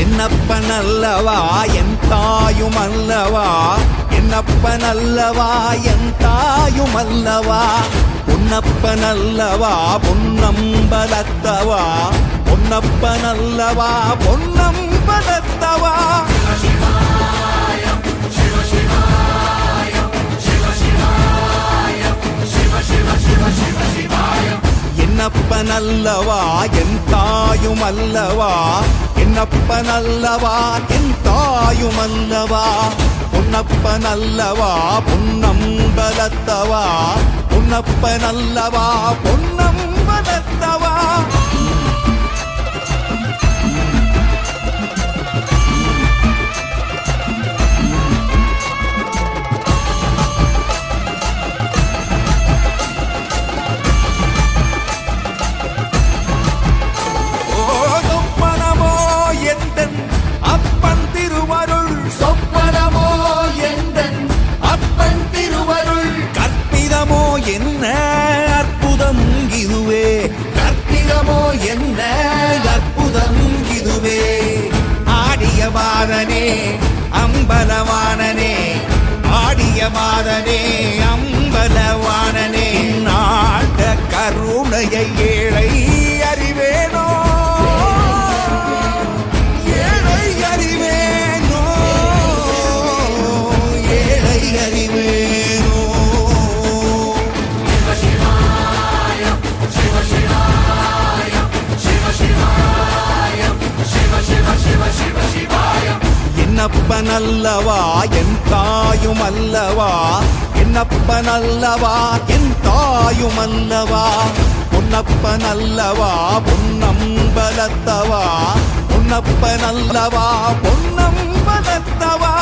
என்னப்பனல்லவா என் தாயுமல்லவா, என்னப்பனல்லவா என் தாயுமல்லவா, பொன்னப்பனல்லவா பொன்னம்பலத்தவா, பொன்னப்பனல்லவா பொன்னம்பலத்தவா. என்னப்பனல்லவா என் தாயுமல்லவா, என்னப்பனல்லவா என் தாயுமல்லவா, பொன்னப்பனல்லவா பொன்னம்பலத்தவா, பொன்னப்பனல்லவா பொன்னம்பலத்தவா. என்ன அற்புதம் இதுவே, கற்பிதமோ என்ன அற்புதம் இதுவே. ஆடிய மாதனே அம்பலவானனே, ஆடிய மாதனே அம்பலவானனே, நாட்ட கருணையை ஏழை அறிவேனோ, ஏழை அறிவேனோ, ஏழை அறிவேனோ. என்னப்பனல்லவா என் தாயுமல்லவா, என்னப்பனல்லவா என் தாயுமல்லவா, பொன்னப்பனல்லவா பொன்னம்பலத்தவா, பொன்னப்பனல்லவா பொன்னம்பலத்தவா.